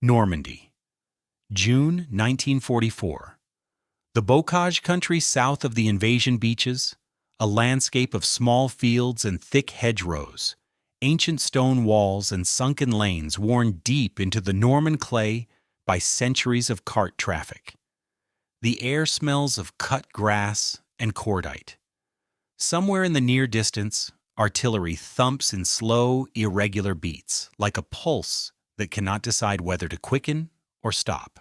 Normandy, June 1944. The Bocage country south of the invasion beaches, a landscape of small fields and thick hedgerows, ancient stone walls and sunken lanes worn deep into the Norman clay by centuries of cart traffic. The air smells of cut grass and cordite. Somewhere in the near distance, artillery thumps in slow, irregular beats, like a pulse that cannot decide whether to quicken or stop.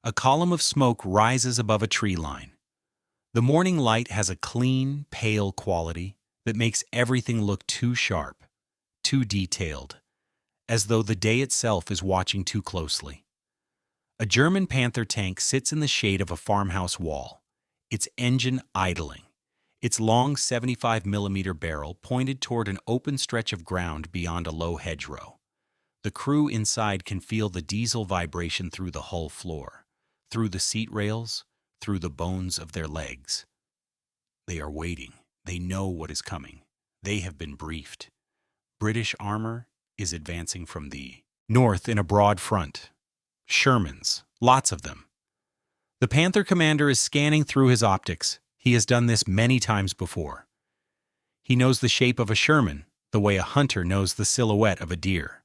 A column of smoke rises above a tree line. The morning light has a clean, pale quality that makes everything look too sharp, too detailed, as though the day itself is watching too closely. A German Panther tank sits in the shade of a farmhouse wall, its engine idling, its long 75mm barrel pointed toward an open stretch of ground beyond a low hedgerow. The crew inside can feel the diesel vibration through the hull floor, through the seat rails, through the bones of their legs. They are waiting. They know what is coming. They have been briefed. British armor is advancing from the north in a broad front. Shermans, lots of them. The Panther commander is scanning through his optics. He has done this many times before. He knows the shape of a Sherman the way a hunter knows the silhouette of a deer.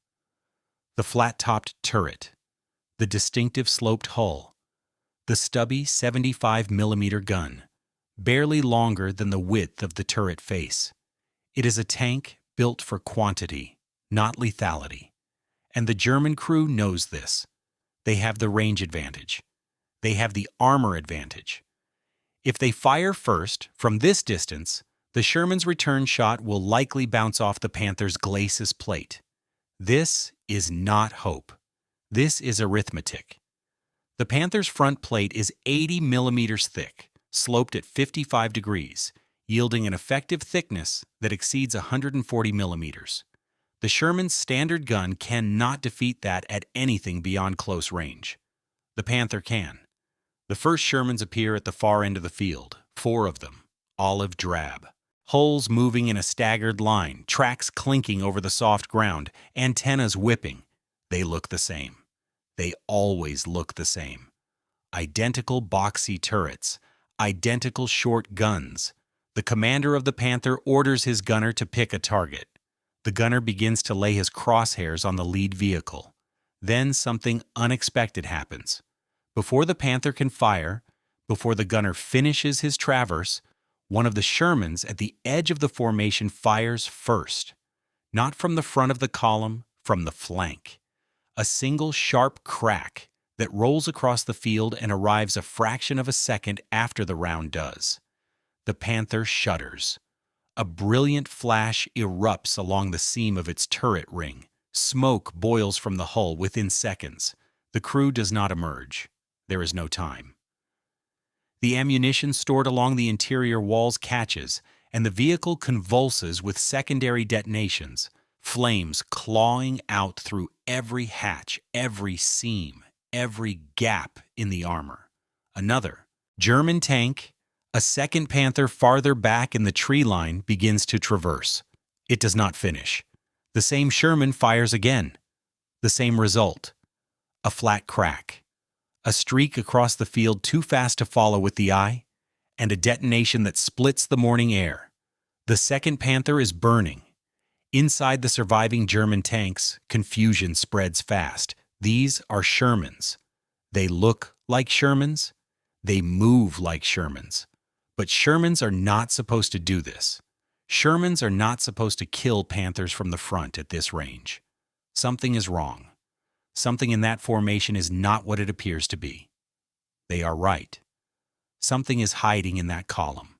The flat-topped turret, the distinctive sloped hull, the stubby 75mm gun, barely longer than the width of the turret face. It is a tank built for quantity, not lethality. And the German crew knows this. They have the range advantage. They have the armor advantage. If they fire first, from this distance, the Sherman's return shot will likely bounce off the Panther's glacis plate. This is not hope. This is arithmetic. The Panther's front plate is 80mm thick, sloped at 55 degrees, yielding an effective thickness that exceeds 140mm. The Sherman's standard gun cannot defeat that at anything beyond close range. The Panther can. The first Shermans appear at the far end of the field, 4 of them, olive drab. Hulls moving in a staggered line, tracks clinking over the soft ground, antennas whipping. They look the same. They always look the same. Identical boxy turrets, identical short guns. The commander of the Panther orders his gunner to pick a target. The gunner begins to lay his crosshairs on the lead vehicle. Then something unexpected happens. Before the Panther can fire, before the gunner finishes his traverse, one of the Shermans at the edge of the formation fires first. Not from the front of the column, from the flank. A single sharp crack that rolls across the field and arrives a fraction of a second after the round does. The Panther shudders. A brilliant flash erupts along the seam of its turret ring. Smoke boils from the hull within seconds. The crew does not emerge. There is no time. The ammunition stored along the interior walls catches, and the vehicle convulses with secondary detonations, flames clawing out through every hatch, every seam, every gap in the armor. Another German tank, a second Panther farther back in the tree line, begins to traverse. It does not finish. The same Sherman fires again. The same result. A flat crack. A streak across the field too fast to follow with the eye, and a detonation that splits the morning air. The second Panther is burning. Inside the surviving German tanks, confusion spreads fast. These are Shermans. They look like Shermans. They move like Shermans. But Shermans are not supposed to do this. Shermans are not supposed to kill Panthers from the front at this range. Something is wrong. Something in that formation is not what it appears to be. They are right. Something is hiding in that column.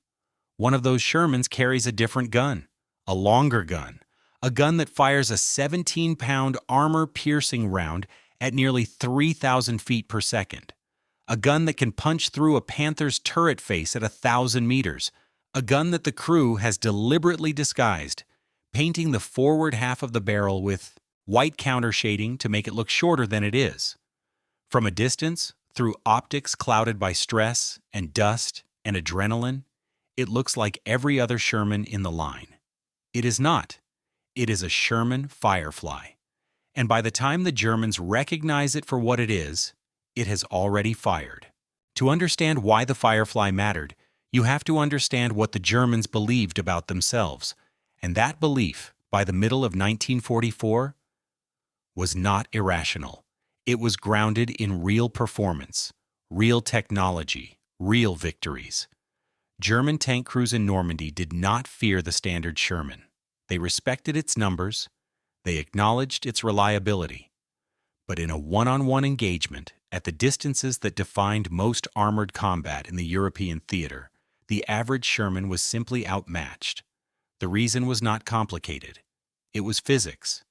One of those Shermans carries a different gun, a longer gun, a gun that fires a 17-pound armor-piercing round at nearly 3,000 feet per second, a gun that can punch through a Panther's turret face at 1,000 meters, a gun that the crew has deliberately disguised, painting the forward half of the barrel with white countershading to make it look shorter than it is. From a distance, through optics clouded by stress and dust and adrenaline, it looks like every other Sherman in the line. It is not. It is a Sherman Firefly. And by the time the Germans recognize it for what it has already fired. To understand why the Firefly mattered, you have to understand what the Germans believed about themselves, and that belief, by the middle of 1944, was not irrational. It was grounded in real performance, real technology, real victories. German tank crews in Normandy did not fear the standard Sherman. They respected its numbers, they acknowledged its reliability. But in a one-on-one engagement, at the distances that defined most armored combat in the European theater, the average Sherman was simply outmatched. The reason was not complicated. It was physics.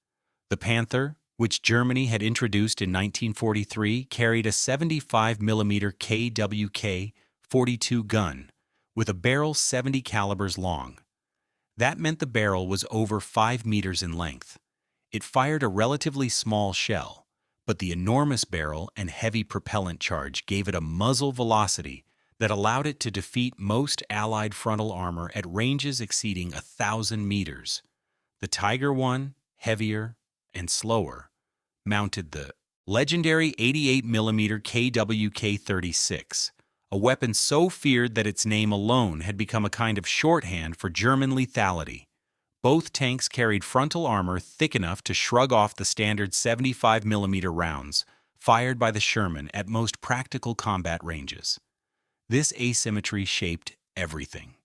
The Panther, which Germany had introduced in 1943, carried a 75mm KWK-42 gun with a barrel 70 calibers long. That meant the barrel was over 5 meters in length. It fired a relatively small shell, but the enormous barrel and heavy propellant charge gave it a muzzle velocity that allowed it to defeat most Allied frontal armor at ranges exceeding 1,000 meters. The Tiger I, heavier and slower, mounted the legendary 88mm KWK-36, a weapon so feared that its name alone had become a kind of shorthand for German lethality. Both tanks carried frontal armor thick enough to shrug off the standard 75mm rounds fired by the Sherman at most practical combat ranges. This asymmetry shaped everything.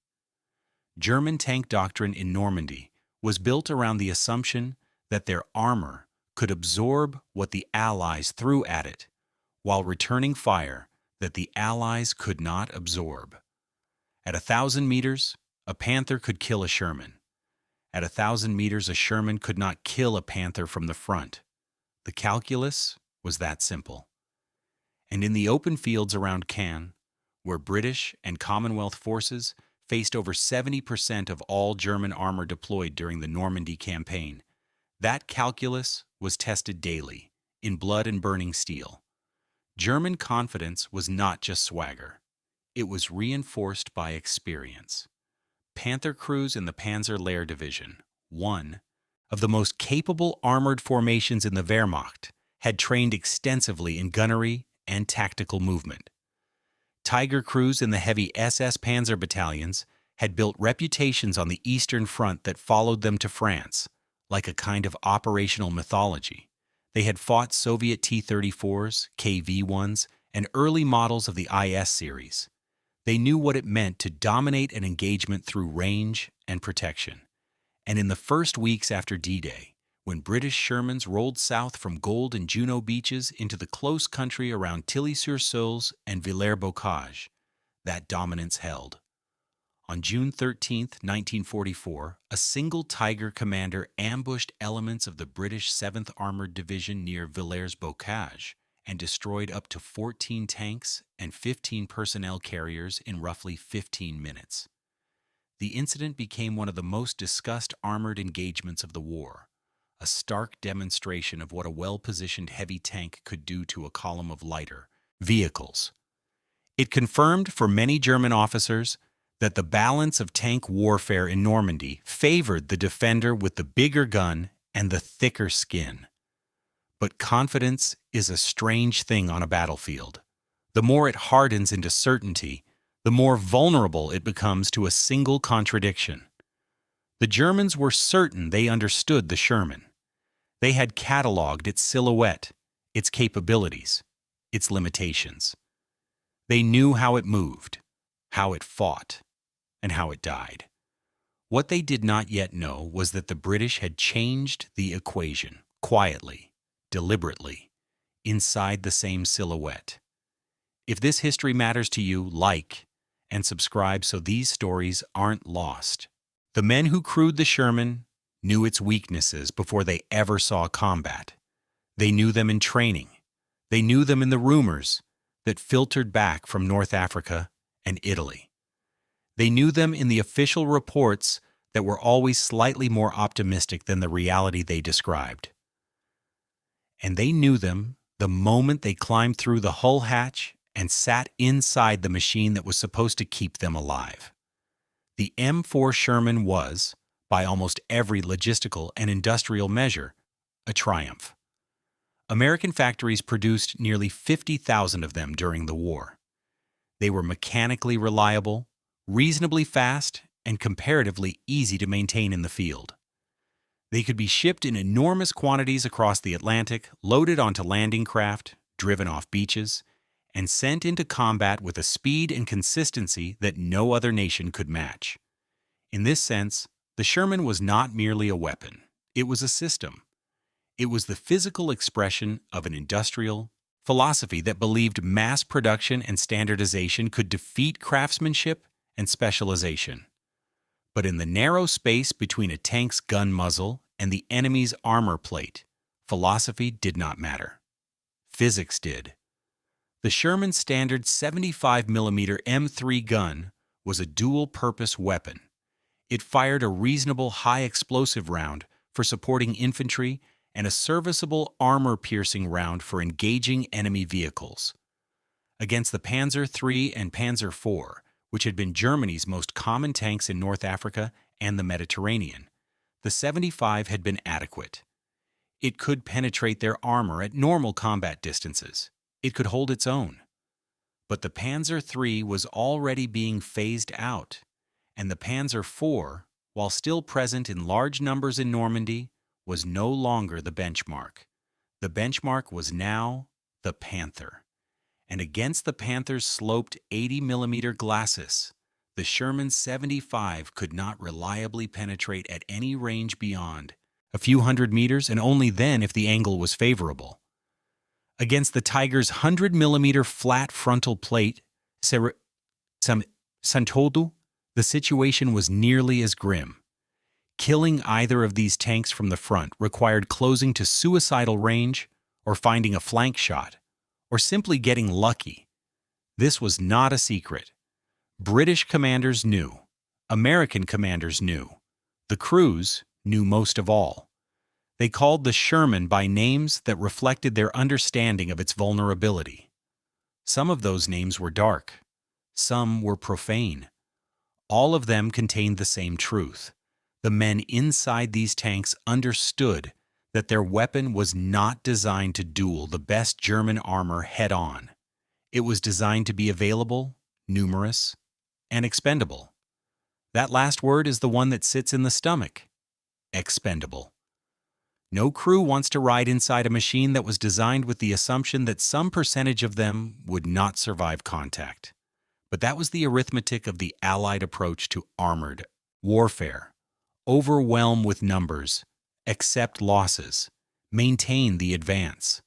German tank doctrine in Normandy was built around the assumption that their armor could absorb what the Allies threw at it, while returning fire that the Allies could not absorb. At 1,000 meters, a Panther could kill a Sherman. At 1,000 meters, a Sherman could not kill a Panther from the front. The calculus was that simple. And in the open fields around Caen, where British and Commonwealth forces faced over 70% of all German armor deployed during the Normandy campaign, that calculus was tested daily, in blood and burning steel. German confidence was not just swagger. It was reinforced by experience. Panther crews in the Panzer Lehr Division, one of the most capable armored formations in the Wehrmacht, had trained extensively in gunnery and tactical movement. Tiger crews in the heavy SS Panzer battalions had built reputations on the Eastern Front that followed them to France, like a kind of operational mythology. They had fought Soviet T-34s, KV-1s, and early models of the IS series. They knew what it meant to dominate an engagement through range and protection. And in the first weeks after D-Day, when British Shermans rolled south from Gold and Juno beaches into the close country around Tilly-sur-Seulles and Villers-Bocage, that dominance held. On June 13, 1944, a single Tiger commander ambushed elements of the British 7th Armored Division near Villers-Bocage and destroyed up to 14 tanks and 15 personnel carriers in roughly 15 minutes. The incident became one of the most discussed armored engagements of the war, a stark demonstration of what a well-positioned heavy tank could do to a column of lighter vehicles. It confirmed for many German officers that the balance of tank warfare in Normandy favored the defender with the bigger gun and the thicker skin. But confidence is a strange thing on a battlefield. The more it hardens into certainty, the more vulnerable it becomes to a single contradiction. The Germans were certain they understood the Sherman. They had cataloged its silhouette, its capabilities, its limitations. They knew how it moved, how it fought, and how it died. What they did not yet know was that the British had changed the equation, quietly, deliberately, inside the same silhouette. If this history matters to you, like and subscribe so these stories aren't lost. The men who crewed the Sherman knew its weaknesses before they ever saw combat. They knew them in training. They knew them in the rumors that filtered back from North Africa and Italy. They knew them in the official reports that were always slightly more optimistic than the reality they described. And they knew them the moment they climbed through the hull hatch and sat inside the machine that was supposed to keep them alive. The M4 Sherman was, by almost every logistical and industrial measure, a triumph. American factories produced nearly 50,000 of them during the war. They were mechanically reliable, reasonably fast, and comparatively easy to maintain in the field. They could be shipped in enormous quantities across the Atlantic, loaded onto landing craft, driven off beaches, and sent into combat with a speed and consistency that no other nation could match. In this sense, the Sherman was not merely a weapon. It was a system. It was the physical expression of an industrial philosophy that believed mass production and standardization could defeat craftsmanship and specialization. But in the narrow space between a tank's gun muzzle and the enemy's armor plate, philosophy did not matter. Physics did. The Sherman's standard 75mm M3 gun was a dual-purpose weapon. It fired a reasonable high-explosive round for supporting infantry and a serviceable armor-piercing round for engaging enemy vehicles. Against the Panzer III and Panzer IV, which had been Germany's most common tanks in North Africa and the Mediterranean, the 75 had been adequate. It could penetrate their armor at normal combat distances. It could hold its own. But the Panzer III was already being phased out, and the Panzer IV, while still present in large numbers in Normandy, was no longer the benchmark. The benchmark was now the Panther. And against the Panther's sloped 80mm glacis, the Sherman 75 could not reliably penetrate at any range beyond a few hundred meters, and only then if the angle was favorable. Against the Tiger's 100mm flat frontal plate, Santodu, the situation was nearly as grim. Killing either of these tanks from the front required closing to suicidal range, or finding a flank shot, or simply getting lucky. This was not a secret. British commanders knew. American commanders knew. The crews knew most of all. They called the Sherman by names that reflected their understanding of its vulnerability. Some of those names were dark. Some were profane. All of them contained the same truth. The men inside these tanks understood that their weapon was not designed to duel the best German armor head-on. It was designed to be available, numerous, and expendable. That last word is the one that sits in the stomach. Expendable. No crew wants to ride inside a machine that was designed with the assumption that some percentage of them would not survive contact. But that was the arithmetic of the Allied approach to armored warfare. Overwhelm with numbers, accept losses, maintain the advance.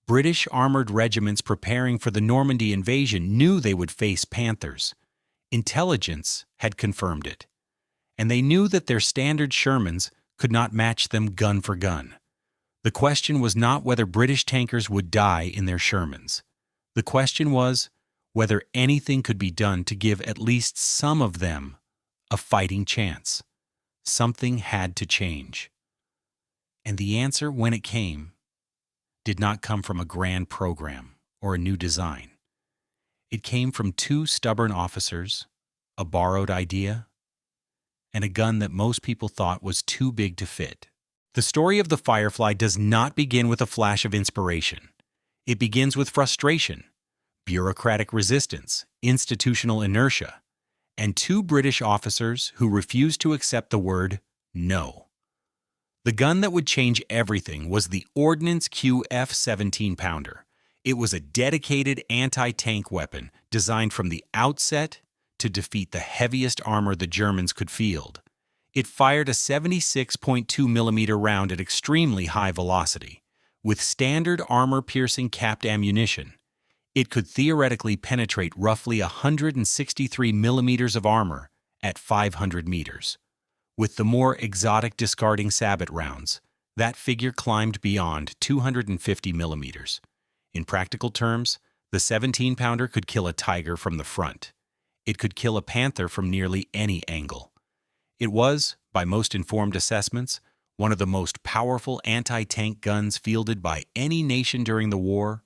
British armored regiments preparing for the Normandy invasion knew they would face Panthers. Intelligence had confirmed it. And they knew that their standard Shermans could not match them gun for gun. The question was not whether British tankers would die in their Shermans. The question was whether anything could be done to give at least some of them a fighting chance. Something had to change. And the answer, when it came, did not come from a grand program or a new design. It came from two stubborn officers, a borrowed idea, and a gun that most people thought was too big to fit. The story of the Firefly does not begin with a flash of inspiration. It begins with frustration, bureaucratic resistance, institutional inertia, and two British officers who refused to accept the word no. The gun that would change everything was the Ordnance QF 17-pounder. It was a dedicated anti-tank weapon designed from the outset to defeat the heaviest armor the Germans could field. It fired a 76.2mm round at extremely high velocity. With standard armor-piercing capped ammunition, it could theoretically penetrate roughly 163mm of armor at 500 meters. With the more exotic discarding sabot rounds, that figure climbed beyond 250mm. In practical terms, the 17-pounder could kill a Tiger from the front. It could kill a Panther from nearly any angle. It was, by most informed assessments, one of the most powerful anti-tank guns fielded by any nation during the war,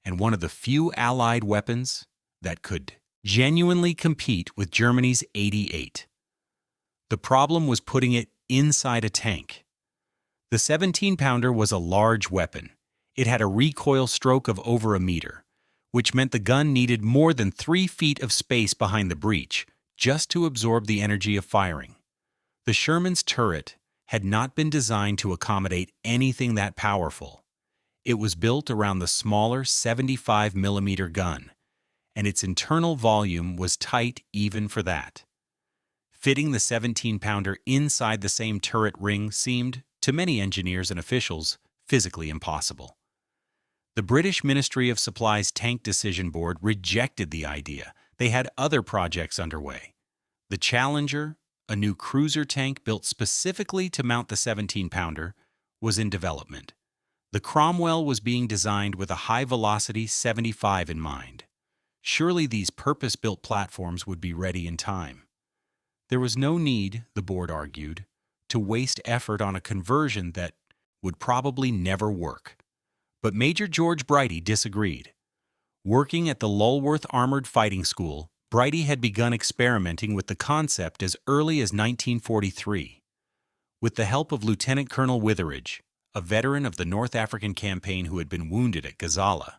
and one of the few Allied weapons that could genuinely compete with Germany's 88. The problem was putting it inside a tank. The 17-pounder was a large weapon. it had a recoil stroke of over a meter, which meant the gun needed more than 3 feet of space behind the breech just to absorb the energy of firing. The Sherman's turret had not been designed to accommodate anything that powerful. It was built around the smaller 75mm gun, and its internal volume was tight even for that. Fitting the 17-pounder inside the same turret ring seemed, to many engineers and officials, physically impossible. The British Ministry of Supply's Tank Decision Board rejected the idea. They had other projects underway. The Challenger, a new cruiser tank built specifically to mount the 17-pounder, was in development. The Cromwell was being designed with a high-velocity 75 in mind. Surely these purpose-built platforms would be ready in time. There was no need, the board argued, to waste effort on a conversion that would probably never work. But Major George Brighty disagreed. Working at the Lulworth Armored Fighting School, Brighty had begun experimenting with the concept as early as 1943. With the help of Lieutenant Colonel Witheridge, a veteran of the North African campaign who had been wounded at Gazala,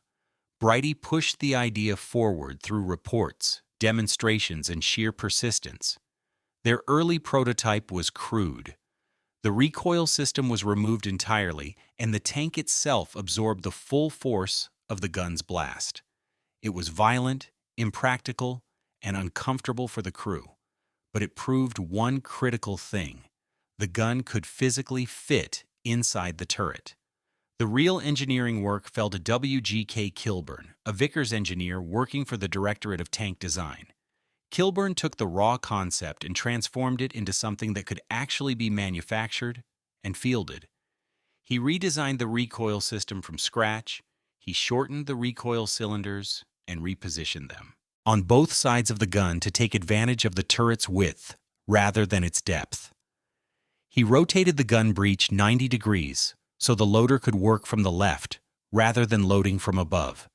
Brighty pushed the idea forward through reports, demonstrations, and sheer persistence. Their early prototype was crude. The recoil system was removed entirely, and the tank itself absorbed the full force of the gun's blast. It was violent, impractical, and uncomfortable for the crew, but it proved one critical thing: the gun could physically fit inside the turret. The real engineering work fell to W.G.K. Kilburn, a Vickers engineer working for the Directorate of Tank Design. Kilburn took the raw concept and transformed it into something that could actually be manufactured and fielded. He redesigned the recoil system from scratch, he shortened the recoil cylinders, and repositioned them on both sides of the gun to take advantage of the turret's width rather than its depth. He rotated the gun breech 90 degrees so the loader could work from the left rather than loading from above.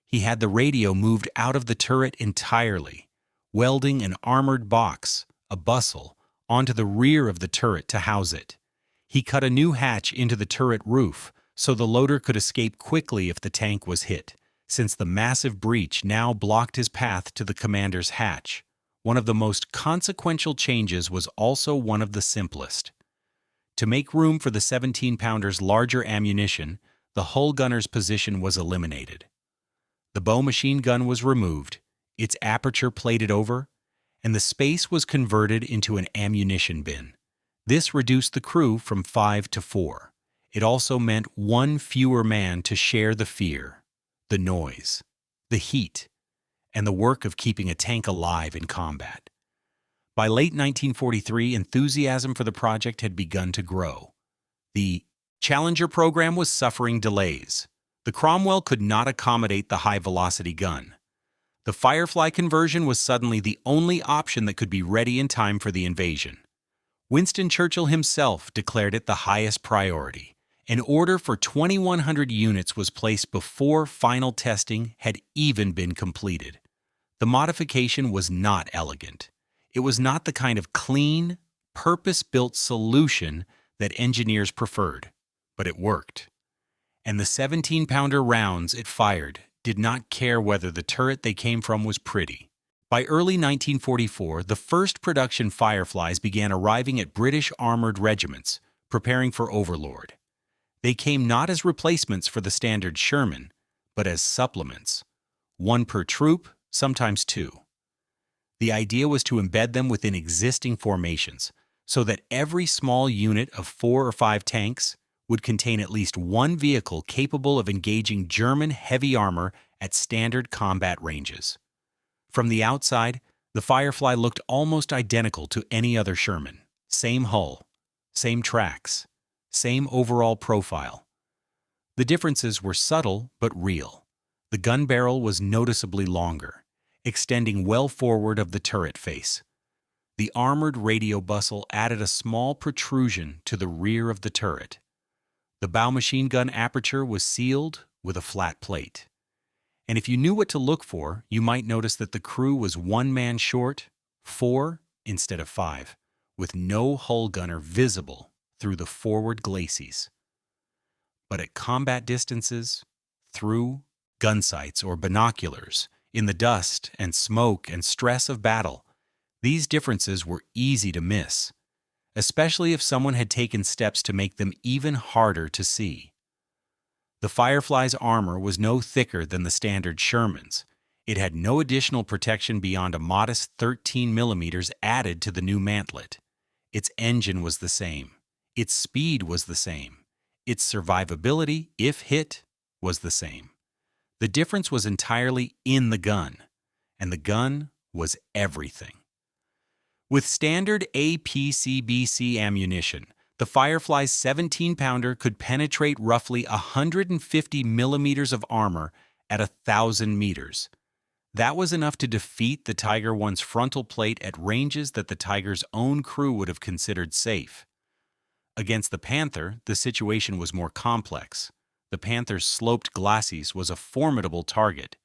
He had the radio moved out of the turret entirely, welding an armored box, a bustle, onto the rear of the turret to house it. He cut a new hatch into the turret roof so the loader could escape quickly if the tank was hit, since the massive breach now blocked his path to the commander's hatch. One of the most consequential changes was also one of the simplest. To make room for the 17-pounder's larger ammunition, the hull gunner's position was eliminated. The bow machine gun was removed, its aperture plated over, and the space was converted into an ammunition bin. This reduced the crew from 5 to 4. It also meant one fewer man to share the fear, the noise, the heat, and the work of keeping a tank alive in combat. By late 1943, enthusiasm for the project had begun to grow. The Challenger program was suffering delays. The Cromwell could not accommodate the high-velocity gun. The Firefly conversion was suddenly the only option that could be ready in time for the invasion. Winston Churchill himself declared it the highest priority. An order for 2,100 units was placed before final testing had even been completed. The modification was not elegant. It was not the kind of clean, purpose-built solution that engineers preferred, but it worked. And the 17-pounder rounds it fired did not care whether the turret they came from was pretty. By early 1944, the first production Fireflies began arriving at British armored regiments, preparing for Overlord. They came not as replacements for the standard Sherman, but as supplements, one per troop, sometimes two. The idea was to embed them within existing formations, so that every small unit of 4 or 5 tanks would contain at least one vehicle capable of engaging German heavy armor at standard combat ranges. From the outside, the Firefly looked almost identical to any other Sherman. Same hull, same tracks, same overall profile. The differences were subtle but real. The gun barrel was noticeably longer, extending well forward of the turret face. The armored radio bustle added a small protrusion to the rear of the turret. The bow machine gun aperture was sealed with a flat plate. And if you knew what to look for, you might notice that the crew was 1 man short, 4 instead of 5, with no hull gunner visible through the forward glacis. But at combat distances, through gun sights or binoculars, in the dust and smoke and stress of battle, these differences were easy to miss, especially if someone had taken steps to make them even harder to see. The Firefly's armor was no thicker than the standard Shermans. It had no additional protection beyond a modest 13 millimeters added to the new mantlet. Its engine was the same. Its speed was the same. Its survivability, if hit, was the same. The difference was entirely in the gun, and the gun was everything. With standard APCBC ammunition, the Firefly's 17-pounder could penetrate roughly 150 millimeters of armor at 1,000 meters. That was enough to defeat the Tiger I's frontal plate at ranges that the Tiger's own crew would have considered safe. Against the Panther, the situation was more complex. The Panther's sloped glacis was a formidable target,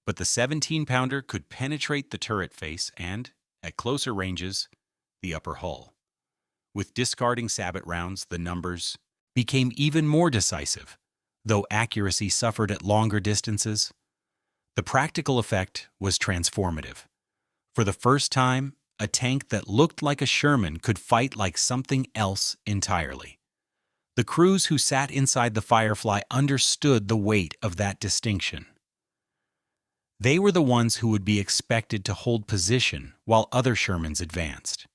but the 17-pounder could penetrate the turret face and, at closer ranges, the upper hull. With discarding sabot rounds, the numbers became even more decisive, though accuracy suffered at longer distances. The practical effect was transformative. For the first time, a tank that looked like a Sherman could fight like something else entirely. The crews who sat inside the Firefly understood the weight of that distinction. They were the ones who would be expected to hold position while other Shermans advanced.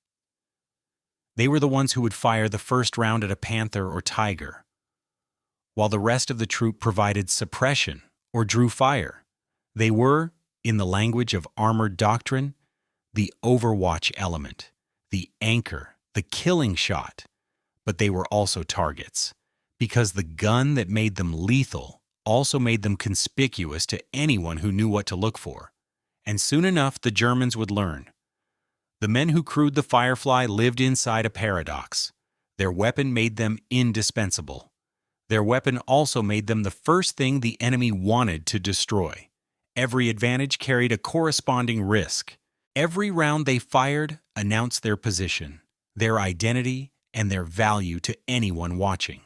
They were the ones who would fire the first round at a Panther or Tiger, while the rest of the troop provided suppression or drew fire. They were, in the language of armored doctrine, the overwatch element, the anchor, the killing shot. But they were also targets, because the gun that made them lethal also made them conspicuous to anyone who knew what to look for. And soon enough, the Germans would learn. The men who crewed the Firefly lived inside a paradox. Their weapon made them indispensable. Their weapon also made them the first thing the enemy wanted to destroy. Every advantage carried a corresponding risk. Every round they fired announced their position, their identity, and their value to anyone watching.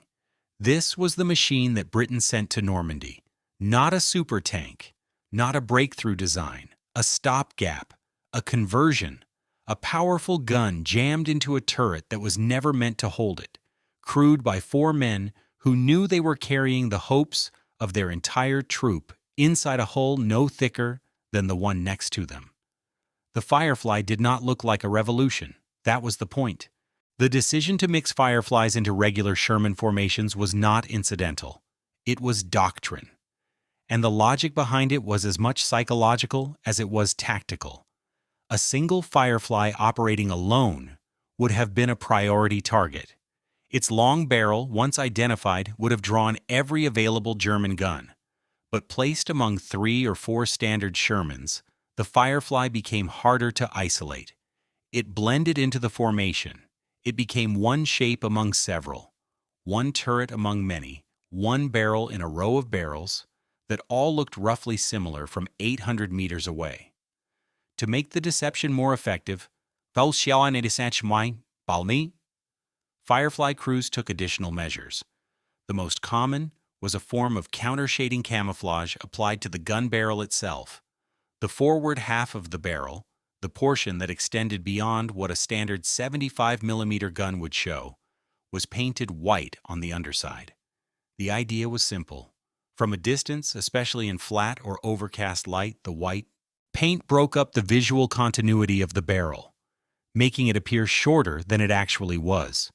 This was the machine that Britain sent to Normandy. Not a super tank, not a breakthrough design, a stopgap, a conversion, a powerful gun jammed into a turret that was never meant to hold it, crewed by 4 men who knew they were carrying the hopes of their entire troop inside a hull no thicker than the one next to them. The Firefly did not look like a revolution. That was the point. The decision to mix Fireflies into regular Sherman formations was not incidental. It was doctrine. And the logic behind it was as much psychological as it was tactical. A single Firefly operating alone would have been a priority target. Its long barrel, once identified, would have drawn every available German gun. But placed among 3 or 4 standard Shermans, the Firefly became harder to isolate. It blended into the formation. It became one shape among several, one turret among many, one barrel in a row of barrels that all looked roughly similar from 800 meters away. To make the deception more effective, Firefly crews took additional measures. The most common was a form of countershading camouflage applied to the gun barrel itself. The forward half of the barrel, the portion that extended beyond what a standard 75mm gun would show, was painted white on the underside. The idea was simple. From a distance, especially in flat or overcast light, the white paint broke up the visual continuity of the barrel, making it appear shorter than it actually was.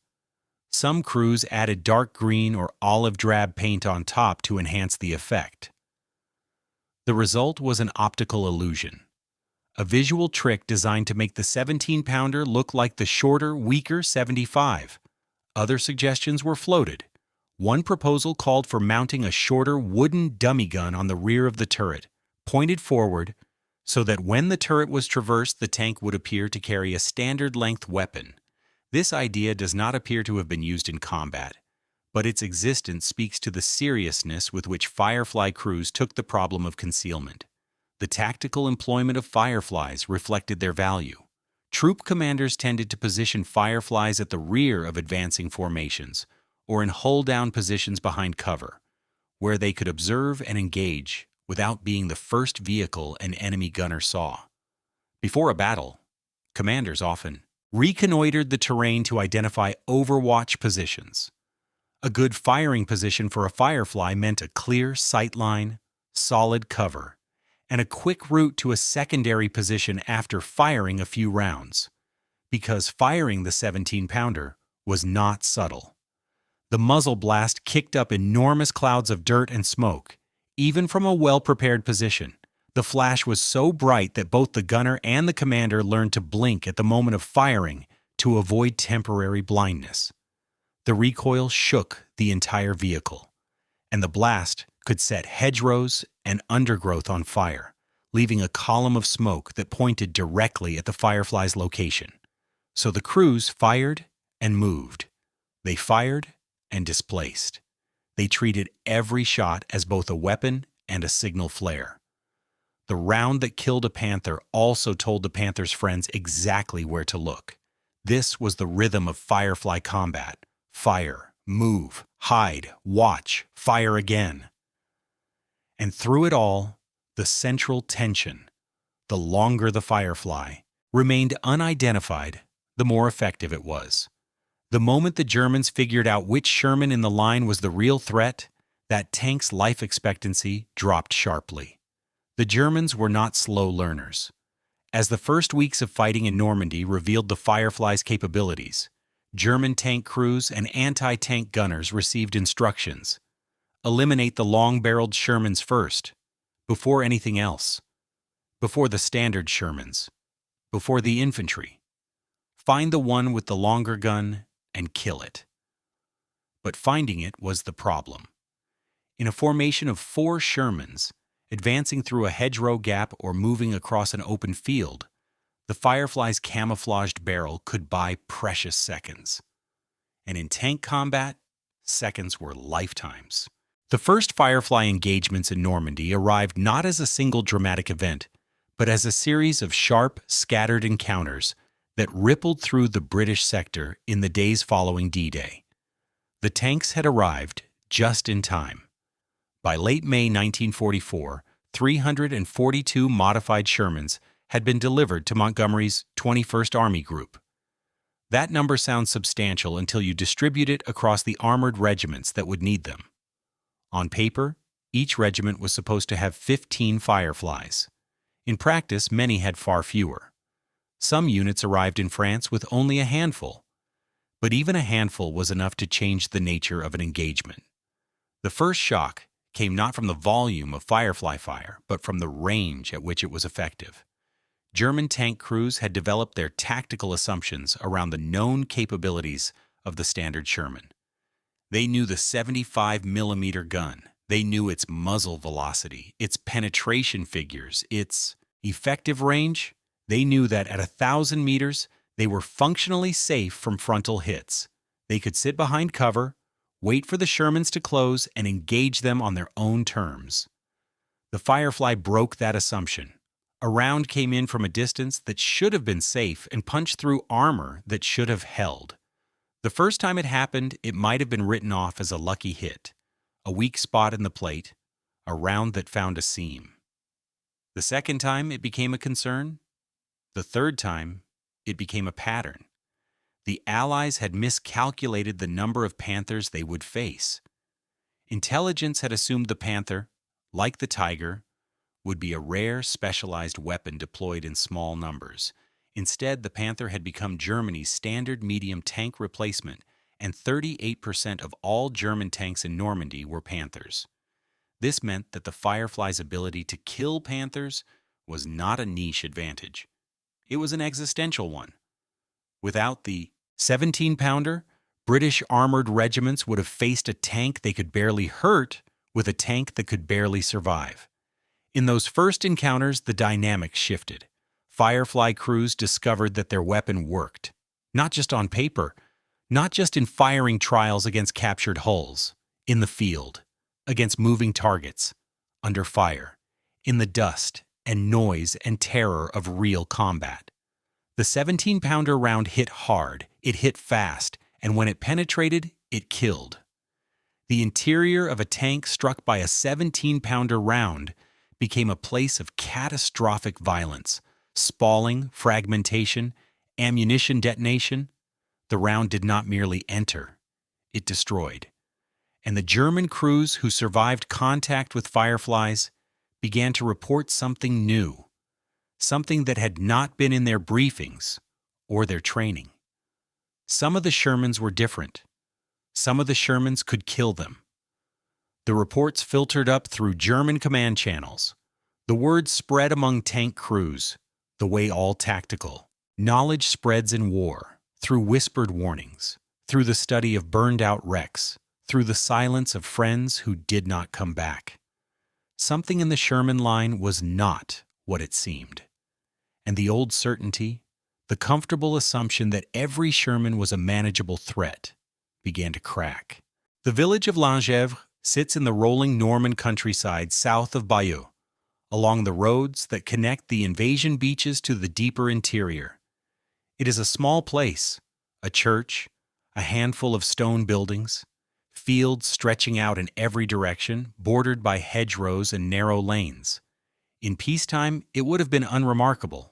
Some crews added dark green or olive drab paint on top to enhance the effect. The result was an optical illusion, a visual trick designed to make the 17-pounder look like the shorter, weaker 75. Other suggestions were floated. One proposal called for mounting a shorter wooden dummy gun on the rear of the turret, pointed forward, so that when the turret was traversed, the tank would appear to carry a standard-length weapon. This idea does not appear to have been used in combat, but its existence speaks to the seriousness with which Firefly crews took the problem of concealment. The tactical employment of Fireflies reflected their value. Troop commanders tended to position Fireflies at the rear of advancing formations, or in hull-down positions behind cover. where they could observe and engage without being the first vehicle an enemy gunner saw. Before a battle, commanders often reconnoitered the terrain to identify overwatch positions. A good firing position for a Firefly meant a clear sight line, solid cover, and a quick route to a secondary position after firing a few rounds. Because firing the 17-pounder was not subtle. The muzzle blast kicked up enormous clouds of dirt and smoke, even from a well-prepared position. The flash was so bright that both the gunner and the commander learned to blink at the moment of firing to avoid temporary blindness. The recoil shook the entire vehicle, and the blast could set hedgerows and undergrowth on fire, leaving a column of smoke that pointed directly at the Firefly's location. So the crews fired and moved. They fired and displaced. They treated every shot as both a weapon and a signal flare. The round that killed a Panther also told the Panther's friends exactly where to look. This was the rhythm of Firefly combat. Fire, move, hide, watch, fire again. And through it all, the central tension, the longer the Firefly remained unidentified, the more effective it was. The moment the Germans figured out which Sherman in the line was the real threat, that tank's life expectancy dropped sharply. The Germans were not slow learners. As the first weeks of fighting in Normandy revealed the Firefly's capabilities, German tank crews and anti-tank gunners received instructions. Eliminate the long-barreled Shermans first, before anything else. Before the standard Shermans. Before the infantry. Find the one with the longer gun and kill it. But finding it was the problem. In a formation of 4 Shermans, advancing through a hedgerow gap or moving across an open field, the Firefly's camouflaged barrel could buy precious seconds. And in tank combat, seconds were lifetimes. The first Firefly engagements in Normandy arrived not as a single dramatic event, but as a series of sharp, scattered encounters that rippled through the British sector in the days following D-Day. The tanks had arrived just in time. By late May 1944, 342 modified Shermans had been delivered to Montgomery's 21st Army Group. That number sounds substantial until you distribute it across the armored regiments that would need them. On paper, each regiment was supposed to have 15 Fireflies. In practice, many had far fewer. Some units arrived in France with only a handful. But even a handful was enough to change the nature of an engagement. The first shock came not from the volume of Firefly fire, but from the range at which it was effective. German tank crews had developed their tactical assumptions around the known capabilities of the standard Sherman. They knew the 75mm gun. They knew its muzzle velocity, its penetration figures, its effective range. They knew that at 1,000 meters, they were functionally safe from frontal hits. They could sit behind cover, wait for the Shermans to close, and engage them on their own terms. The Firefly broke that assumption. A round came in from a distance that should have been safe and punched through armor that should have held. The first time it happened, it might have been written off as a lucky hit, a weak spot in the plate, a round that found a seam. The second time it became a concern. The third time, it became a pattern. The Allies had miscalculated the number of Panthers they would face. Intelligence had assumed the Panther, like the Tiger, would be a rare, specialized weapon deployed in small numbers. Instead, the Panther had become Germany's standard medium tank replacement, and 38% of all German tanks in Normandy were Panthers. This meant that the Firefly's ability to kill Panthers was not a niche advantage. It was an existential one. Without the 17-pounder, British armored regiments would have faced a tank they could barely hurt with a tank that could barely survive. In those first encounters, the dynamic shifted. Firefly crews discovered that their weapon worked, not just on paper, not just in firing trials against captured hulls, in the field, against moving targets, under fire, in the dust and noise and terror of real combat. The 17-pounder round hit hard, it hit fast, and when it penetrated, it killed. The interior of a tank struck by a 17-pounder round became a place of catastrophic violence, spalling, fragmentation, ammunition detonation. The round did not merely enter, it destroyed. And the German crews who survived contact with Fireflies began to report something new, something that had not been in their briefings or their training. Some of the Shermans were different. Some of the Shermans could kill them. The reports filtered up through German command channels. The word spread among tank crews, the way all tactical knowledge spreads in war, through whispered warnings, through the study of burned-out wrecks, through the silence of friends who did not come back. Something in the Sherman line was not what it seemed. And the old certainty, the comfortable assumption that every Sherman was a manageable threat, began to crack. The village of Langevre sits in the rolling Norman countryside south of Bayeux, along the roads that connect the invasion beaches to the deeper interior. It is a small place, a church, a handful of stone buildings, fields stretching out in every direction, bordered by hedgerows and narrow lanes. In peacetime, it would have been unremarkable.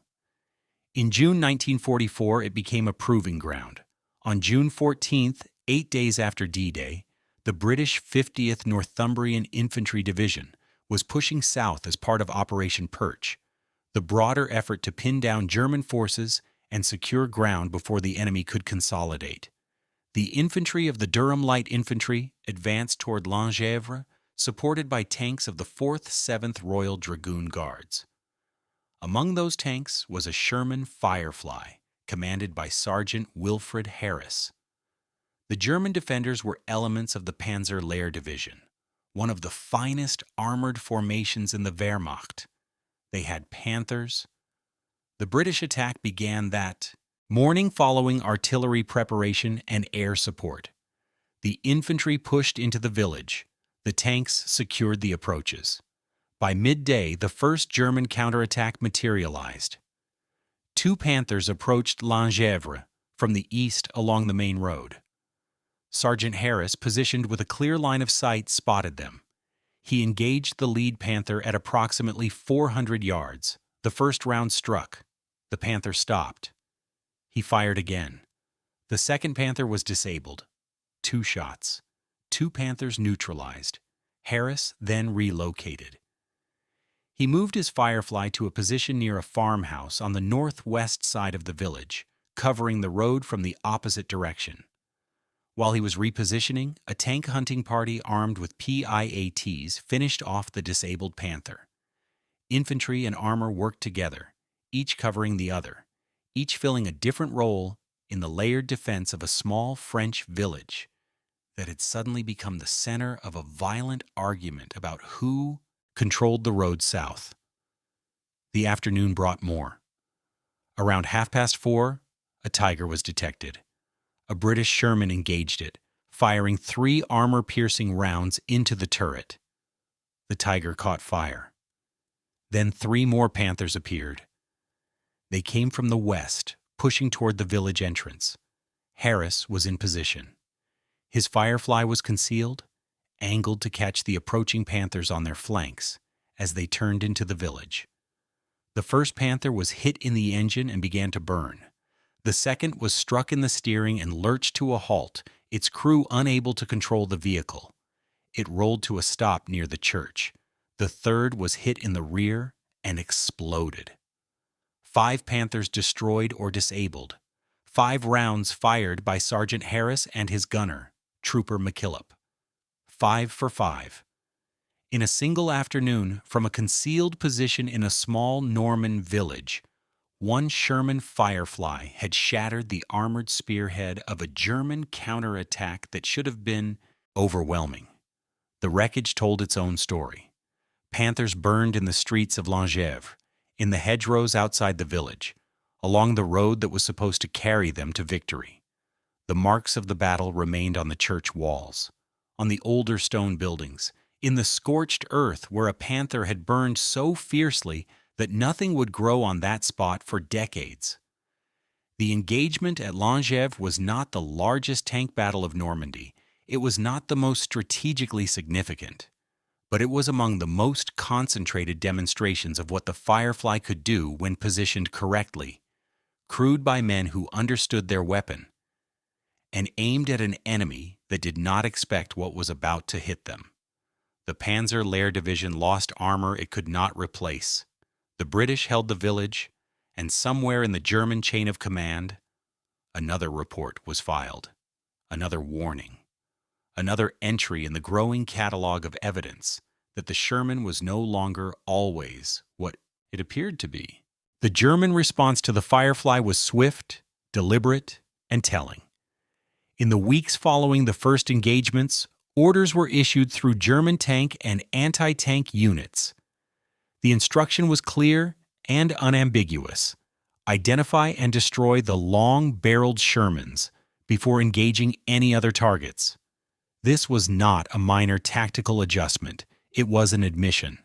In June 1944, it became a proving ground. On June 14th, 8 days after D-Day, the British 50th Northumbrian Infantry Division was pushing south as part of Operation Perch, the broader effort to pin down German forces and secure ground before the enemy could consolidate. The infantry of the Durham Light Infantry advanced toward Langevre, supported by tanks of the 4th 7th Royal Dragoon Guards. Among those tanks was a Sherman Firefly, commanded by Sergeant Wilfred Harris. The German defenders were elements of the Panzer Lehr Division, one of the finest armored formations in the Wehrmacht. They had Panthers. The British attack began that morning following artillery preparation and air support. The infantry pushed into the village. The tanks secured the approaches. By midday, the first German counterattack materialized. 2 Panthers approached Langevre from the east along the main road. Sergeant Harris, positioned with a clear line of sight, spotted them. He engaged the lead Panther at approximately 400 yards. The first round struck. The Panther stopped. He fired again. The second Panther was disabled. 2 shots. 2 Panthers neutralized. Harris then relocated. He moved his Firefly to a position near a farmhouse on the northwest side of the village, covering the road from the opposite direction. While he was repositioning, a tank hunting party armed with PIATs finished off the disabled Panther. Infantry and armor worked together, each covering the other, each filling a different role in the layered defense of a small French village that had suddenly become the center of a violent argument about who controlled the road south. The afternoon brought more. Around 4:30, a Tiger was detected. A British Sherman engaged it, firing 3 armor-piercing rounds into the turret. The Tiger caught fire. Then 3 more Panthers appeared. They came from the west, pushing toward the village entrance. Harris was in position. His Firefly was concealed, angled to catch the approaching Panthers on their flanks as they turned into the village. The first Panther was hit in the engine and began to burn. The second was struck in the steering and lurched to a halt, its crew unable to control the vehicle. It rolled to a stop near the church. The third was hit in the rear and exploded. 5 Panthers destroyed or disabled. 5 rounds fired by Sergeant Harris and his gunner, Trooper McKillop. 5 for 5. In a single afternoon, from a concealed position in a small Norman village, 1 Sherman Firefly had shattered the armored spearhead of a German counterattack that should have been overwhelming. The wreckage told its own story. Panthers burned in the streets of Langevre, in the hedgerows outside the village, along the road that was supposed to carry them to victory. The marks of the battle remained on the church walls, on the older stone buildings, in the scorched earth where a Panther had burned so fiercely that nothing would grow on that spot for decades. The engagement at Langevre was not the largest tank battle of Normandy. It was not the most strategically significant, but it was among the most concentrated demonstrations of what the Firefly could do when positioned correctly, crewed by men who understood their weapon, and aimed at an enemy that did not expect what was about to hit them. The Panzer Lehr Division lost armor it could not replace. The British held the village, and somewhere in the German chain of command, another report was filed, another warning, another entry in the growing catalog of evidence that the Sherman was no longer always what it appeared to be. The German response to the Firefly was swift, deliberate, and telling. In the weeks following the first engagements, orders were issued through German tank and anti-tank units. The instruction was clear and unambiguous. Identify and destroy the long-barreled Shermans before engaging any other targets. This was not a minor tactical adjustment. It was an admission.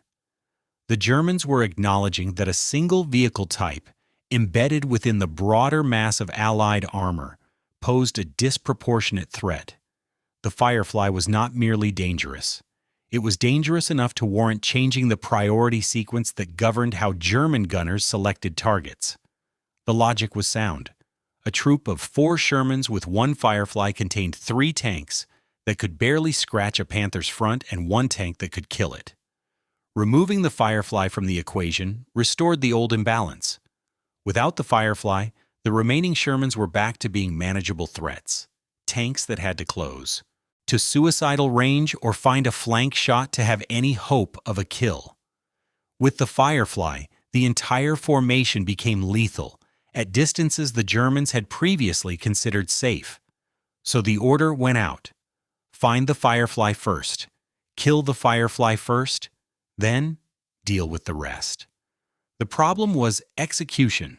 The Germans were acknowledging that a single vehicle type, embedded within the broader mass of Allied armor, posed a disproportionate threat. The Firefly was not merely dangerous. It was dangerous enough to warrant changing the priority sequence that governed how German gunners selected targets. The logic was sound. A troop of 4 Shermans with 1 Firefly contained 3 tanks that could barely scratch a Panther's front and 1 tank that could kill it. Removing the Firefly from the equation restored the old imbalance. Without the Firefly, the remaining Shermans were back to being manageable threats, tanks that had to close to suicidal range or find a flank shot to have any hope of a kill. With the Firefly, the entire formation became lethal at distances the Germans had previously considered safe. So the order went out. Find the Firefly first, kill the Firefly first, then deal with the rest. The problem was execution.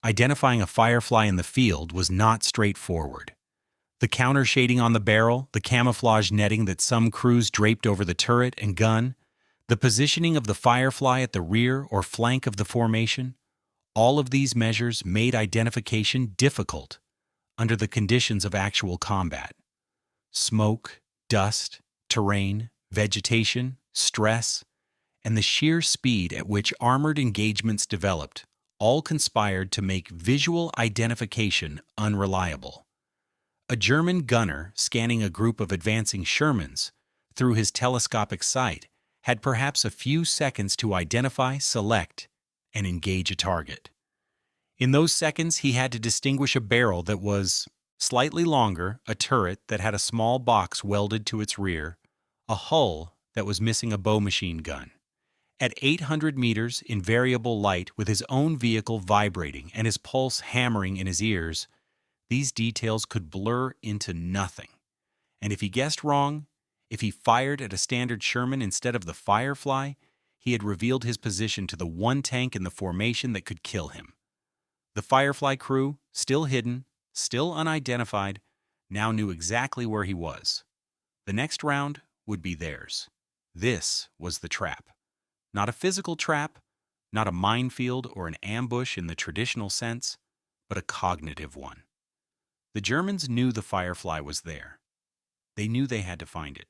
Identifying a Firefly in the field was not straightforward. The countershading on the barrel, the camouflage netting that some crews draped over the turret and gun, the positioning of the Firefly at the rear or flank of the formation, all of these measures made identification difficult under the conditions of actual combat. Smoke, dust, terrain, vegetation, stress, and the sheer speed at which armored engagements developed all conspired to make visual identification unreliable. A German gunner scanning a group of advancing Shermans through his telescopic sight had perhaps a few seconds to identify, select, and engage a target. In those seconds, he had to distinguish a barrel that was slightly longer, a turret that had a small box welded to its rear, a hull that was missing a bow machine gun. At 800 meters in variable light with his own vehicle vibrating and his pulse hammering in his ears, these details could blur into nothing. And if he guessed wrong, if he fired at a standard Sherman instead of the Firefly, he had revealed his position to the 1 tank in the formation that could kill him. The Firefly crew, still hidden, still unidentified, now knew exactly where he was. The next round would be theirs. This was the trap. Not a physical trap, not a minefield or an ambush in the traditional sense, but a cognitive one. The Germans knew the Firefly was there. They knew they had to find it.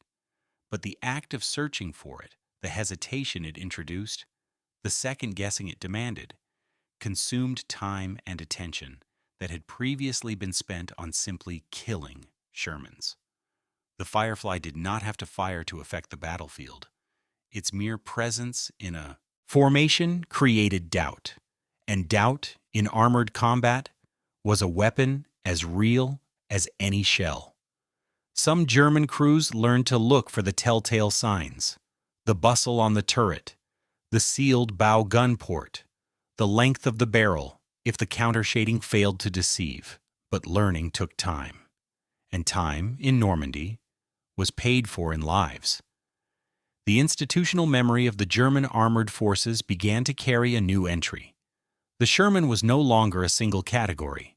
But the act of searching for it, the hesitation it introduced, the second-guessing it demanded, consumed time and attention that had previously been spent on simply killing Shermans. The Firefly did not have to fire to affect the battlefield. Its mere presence in a formation created doubt, and doubt in armored combat was a weapon as real as any shell. Some German crews learned to look for the telltale signs: the bustle on the turret, the sealed bow gun port, the length of the barrel, if the countershading failed to deceive. But learning took time, and time, in Normandy, was paid for in lives. The institutional memory of the German armored forces began to carry a new entry. The Sherman was no longer a single category.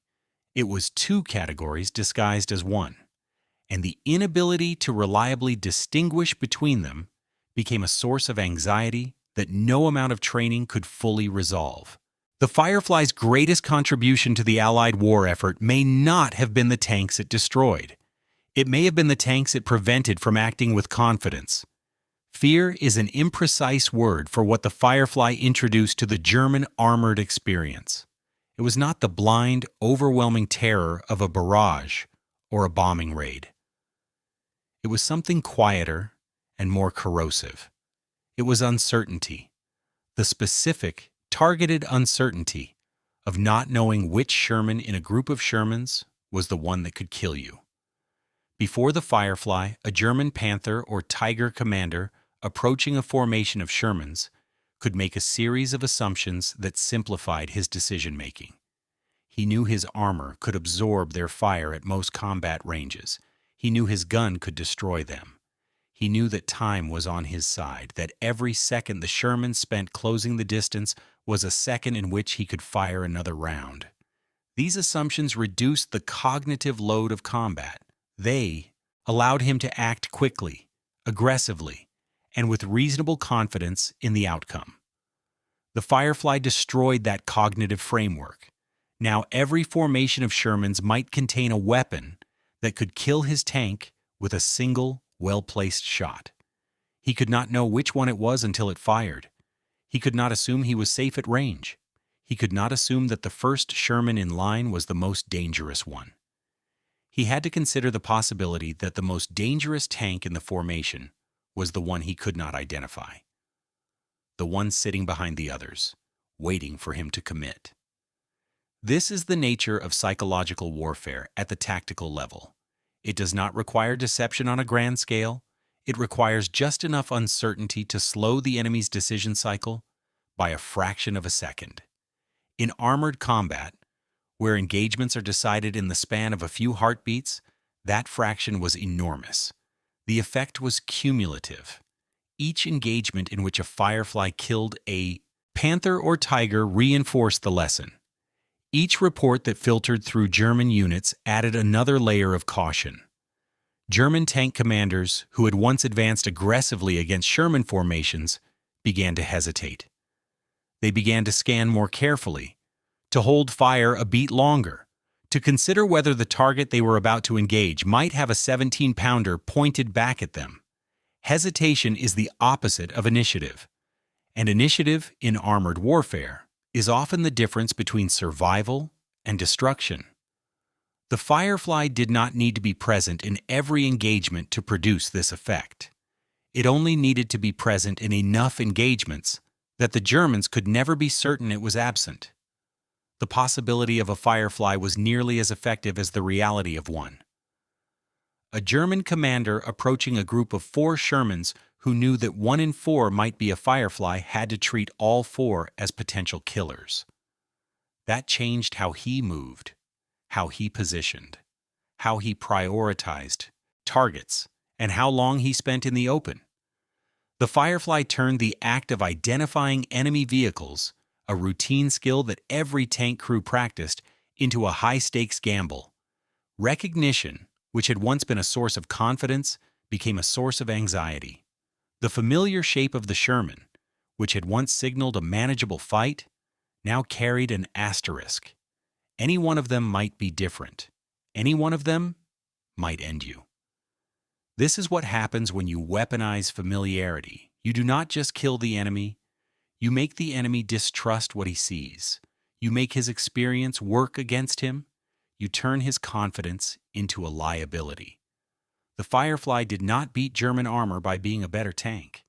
It was 2 categories disguised as one, and the inability to reliably distinguish between them became a source of anxiety that no amount of training could fully resolve. The Firefly's greatest contribution to the Allied war effort may not have been the tanks it destroyed. It may have been the tanks it prevented from acting with confidence. Fear is an imprecise word for what the Firefly introduced to the German armored experience. It was not the blind, overwhelming terror of a barrage or a bombing raid. It was something quieter and more corrosive. It was uncertainty, the specific, targeted uncertainty of not knowing which Sherman in a group of Shermans was the one that could kill you. Before the Firefly, a German Panther or Tiger commander approaching a formation of Shermans could make a series of assumptions that simplified his decision-making. He knew his armor could absorb their fire at most combat ranges. He knew his gun could destroy them. He knew that time was on his side, that every second the Sherman spent closing the distance was a second in which he could fire another round. These assumptions reduced the cognitive load of combat. They allowed him to act quickly, aggressively, and with reasonable confidence in the outcome. The Firefly destroyed that cognitive framework. Now every formation of Shermans might contain a weapon that could kill his tank with a single, well-placed shot. He could not know which one it was until it fired. He could not assume he was safe at range. He could not assume that the first Sherman in line was the most dangerous one. He had to consider the possibility that the most dangerous tank in the formation was the one he could not identify. The one sitting behind the others, waiting for him to commit. This is the nature of psychological warfare at the tactical level. It does not require deception on a grand scale. It requires just enough uncertainty to slow the enemy's decision cycle by a fraction of a second. In armored combat, where engagements are decided in the span of a few heartbeats, that fraction was enormous. The effect was cumulative. Each engagement in which a Firefly killed a Panther or Tiger reinforced the lesson. Each report that filtered through German units added another layer of caution. German tank commanders who had once advanced aggressively against Sherman formations began to hesitate. They began to scan more carefully, to hold fire a beat longer, to consider whether the target they were about to engage might have a 17-pounder pointed back at them. Hesitation is the opposite of initiative, and initiative in armored warfare is often the difference between survival and destruction. The Firefly did not need to be present in every engagement to produce this effect. It only needed to be present in enough engagements that the Germans could never be certain it was absent. The possibility of a Firefly was nearly as effective as the reality of one. A German commander approaching a group of 4 Shermans who knew that 1 in 4 might be a Firefly had to treat all 4 as potential killers. That changed how he moved, how he positioned, how he prioritized targets, and how long he spent in the open. The Firefly turned the act of identifying enemy vehicles, a routine skill that every tank crew practiced, into a high-stakes gamble. Recognition, which had once been a source of confidence, became a source of anxiety. The familiar shape of the Sherman, which had once signaled a manageable fight, now carried an asterisk. Any one of them might be different. Any one of them might end you. This is what happens when you weaponize familiarity. You do not just kill the enemy, you make the enemy distrust what he sees. You make his experience work against him. You turn his confidence into a liability. The Firefly did not beat German armor by being a better tank.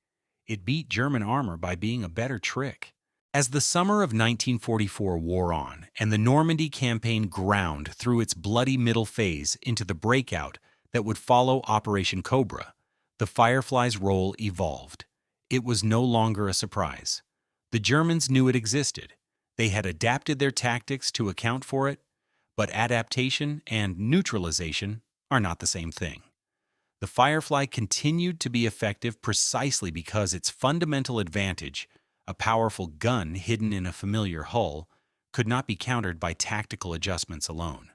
It beat German armor by being a better trick. As the summer of 1944 wore on and the Normandy campaign ground through its bloody middle phase into the breakout that would follow Operation Cobra, the Firefly's role evolved. It was no longer a surprise. The Germans knew it existed. They had adapted their tactics to account for it, but adaptation and neutralization are not the same thing. The Firefly continued to be effective precisely because its fundamental advantage, a powerful gun hidden in a familiar hull, could not be countered by tactical adjustments alone.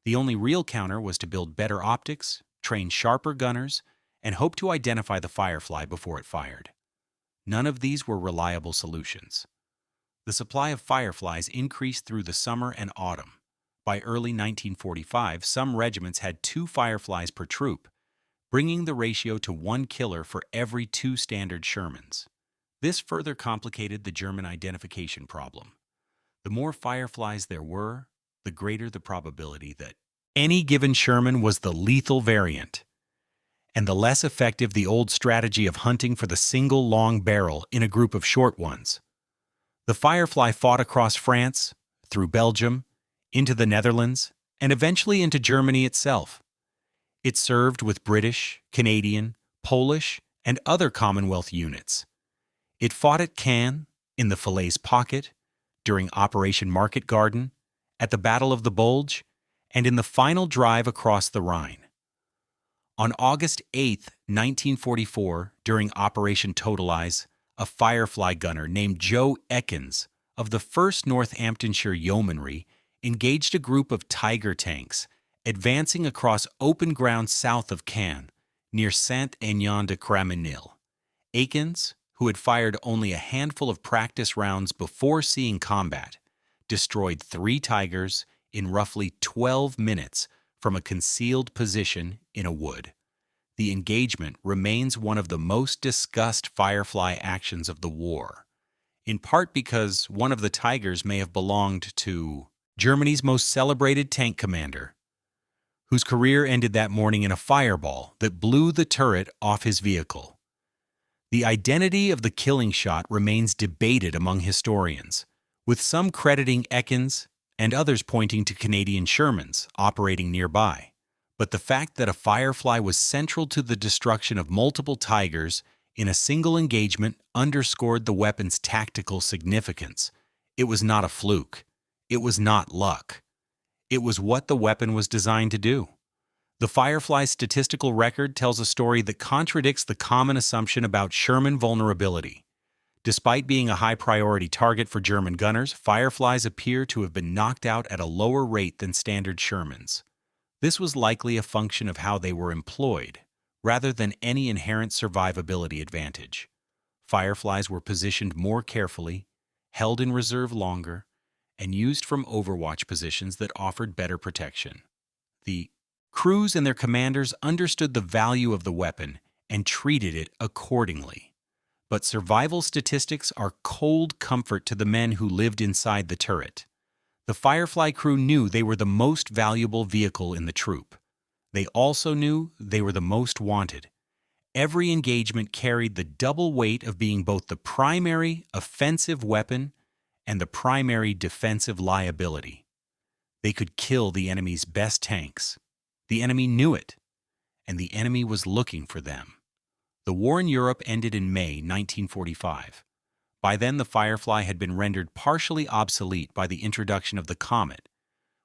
The only real counter was to build better optics, train sharper gunners, and hope to identify the Firefly before it fired. None of these were reliable solutions. The supply of Fireflies increased through the summer and autumn, By early 1945, some regiments had 2 Fireflies per troop, bringing the ratio to 1 killer for every 2 standard Shermans. This further complicated the German identification problem. The more Fireflies there were, the greater the probability that any given Sherman was the lethal variant, and the less effective the old strategy of hunting for the single long barrel in a group of short ones. The Firefly fought across France, through Belgium, into the Netherlands, and eventually into Germany itself. It served with British, Canadian, Polish, and other Commonwealth units. It fought at Caen, in the Falaise Pocket, during Operation Market Garden, at the Battle of the Bulge, and in the final drive across the Rhine. On August 8, 1944, during Operation Totalize, a Firefly gunner named Joe Ekins of the 1st Northamptonshire Yeomanry engaged a group of Tiger tanks advancing across open ground south of Caen, near Saint-Aignan-de-Craminil. Ekins, who had fired only a handful of practice rounds before seeing combat, destroyed 3 Tigers in roughly 12 minutes from a concealed position in a wood. The engagement remains one of the most discussed Firefly actions of the war, in part because one of the Tigers may have belonged to Germany's most celebrated tank commander, whose career ended that morning in a fireball that blew the turret off his vehicle. The identity of the killing shot remains debated among historians, with some crediting Ekins and others pointing to Canadian Shermans operating nearby. But the fact that a Firefly was central to the destruction of multiple Tigers in a single engagement underscored the weapon's tactical significance. It was not a fluke. It was not luck. It was what the weapon was designed to do. The Firefly's statistical record tells a story that contradicts the common assumption about Sherman vulnerability. Despite being a high-priority target for German gunners, Fireflies appear to have been knocked out at a lower rate than standard Shermans. This was likely a function of how they were employed, rather than any inherent survivability advantage. Fireflies were positioned more carefully, held in reserve longer, and used from overwatch positions that offered better protection. The crews and their commanders understood the value of the weapon and treated it accordingly. But survival statistics are cold comfort to the men who lived inside the turret. The Firefly crew knew they were the most valuable vehicle in the troop. They also knew they were the most wanted. Every engagement carried the double weight of being both the primary offensive weapon and the primary defensive liability. They could kill the enemy's best tanks. The enemy knew it, and the enemy was looking for them. The war in Europe ended in May 1945. By then, the Firefly had been rendered partially obsolete by the introduction of the Comet,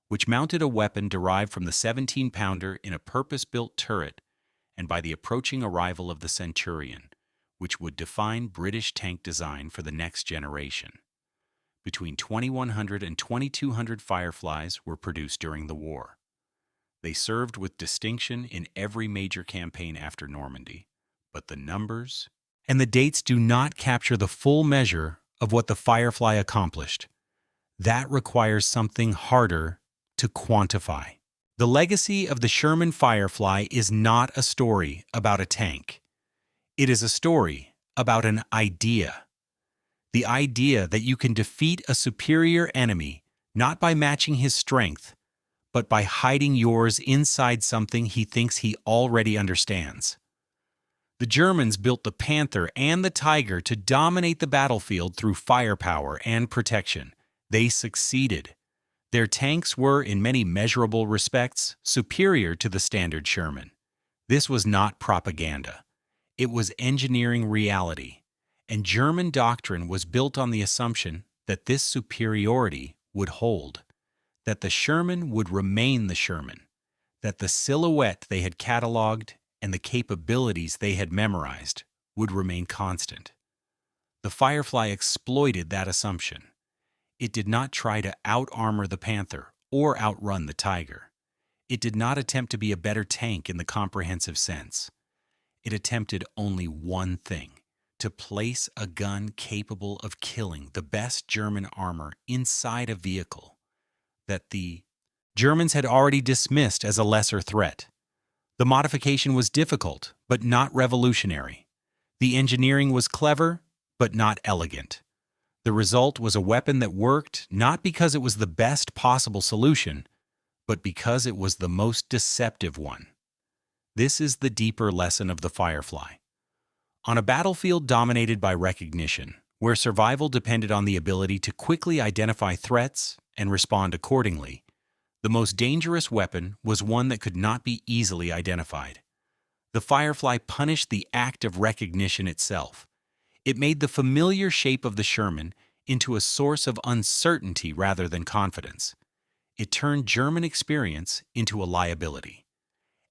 which mounted a weapon derived from the 17-pounder in a purpose-built turret, and by the approaching arrival of the Centurion, which would define British tank design for the next generation. Between 2,100 and 2,200 Fireflies were produced during the war. They served with distinction in every major campaign after Normandy, but the numbers and the dates do not capture the full measure of what the Firefly accomplished. That requires something harder to quantify. The legacy of the Sherman Firefly is not a story about a tank. It is a story about an idea. The idea that you can defeat a superior enemy not by matching his strength, but by hiding yours inside something he thinks he already understands. The Germans built the Panther and the Tiger to dominate the battlefield through firepower and protection. They succeeded. Their tanks were, in many measurable respects, superior to the standard Sherman. This was not propaganda. It was engineering reality, and German doctrine was built on the assumption that this superiority would hold, that the Sherman would remain the Sherman, that the silhouette they had cataloged and the capabilities they had memorized would remain constant. The Firefly exploited that assumption. It did not try to out-armor the Panther or outrun the Tiger. It did not attempt to be a better tank in the comprehensive sense. It attempted only one thing: to place a gun capable of killing the best German armor inside a vehicle that the Germans had already dismissed as a lesser threat. The modification was difficult, but not revolutionary. The engineering was clever, but not elegant. The result was a weapon that worked not because it was the best possible solution, but because it was the most deceptive one. This is the deeper lesson of the Firefly. On a battlefield dominated by recognition, where survival depended on the ability to quickly identify threats and respond accordingly, the most dangerous weapon was one that could not be easily identified. The Firefly punished the act of recognition itself. It made the familiar shape of the Sherman into a source of uncertainty rather than confidence. It turned German experience into a liability.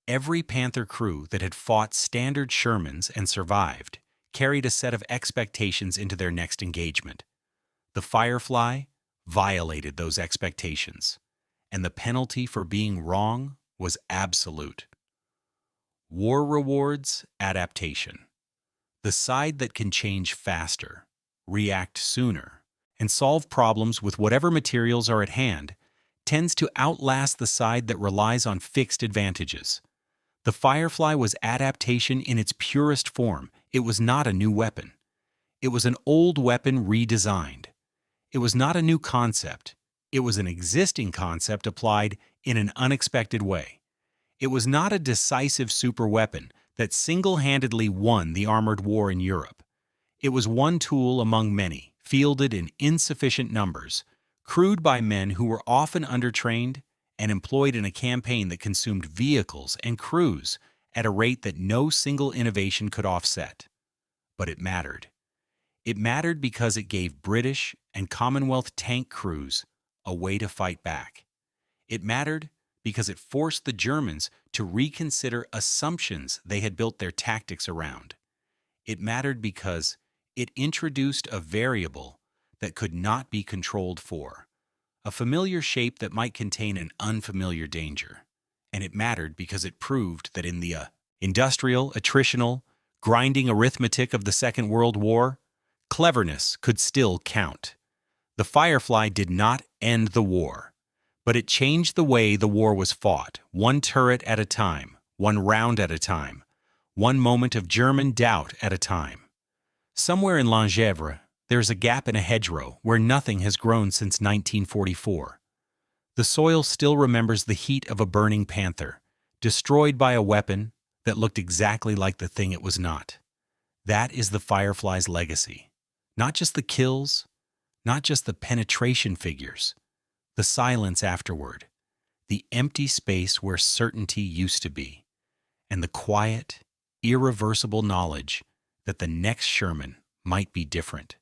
Every Panther crew that had fought standard Shermans and survived carried a set of expectations into their next engagement. The Firefly violated those expectations, and the penalty for being wrong was absolute. War rewards adaptation. The side that can change faster, react sooner, and solve problems with whatever materials are at hand tends to outlast the side that relies on fixed advantages. The Firefly was adaptation in its purest form. It was not a new weapon. It was an old weapon redesigned. It was not a new concept. It was an existing concept applied in an unexpected way. It was not a decisive superweapon that single-handedly won the armored war in Europe. It was one tool among many, fielded in insufficient numbers, crewed by men who were often undertrained, and employed in a campaign that consumed vehicles and crews at a rate that no single innovation could offset. But it mattered. It mattered because it gave British and Commonwealth tank crews a way to fight back. It mattered because it forced the Germans to reconsider assumptions they had built their tactics around. It mattered because it introduced a variable that could not be controlled for, a familiar shape that might contain an unfamiliar danger. And it mattered because it proved that in the industrial, attritional, grinding arithmetic of the Second World War, cleverness could still count. The Firefly did not end the war, but it changed the way the war was fought, one turret at a time, one round at a time, one moment of German doubt at a time. Somewhere in Langevre, there is a gap in a hedgerow where nothing has grown since 1944. The soil still remembers the heat of a burning panther, destroyed by a weapon that looked exactly like the thing it was not. That is the Firefly's legacy. Not just the kills, not just the penetration figures, the silence afterward, the empty space where certainty used to be, and the quiet, irreversible knowledge that the next Sherman might be different.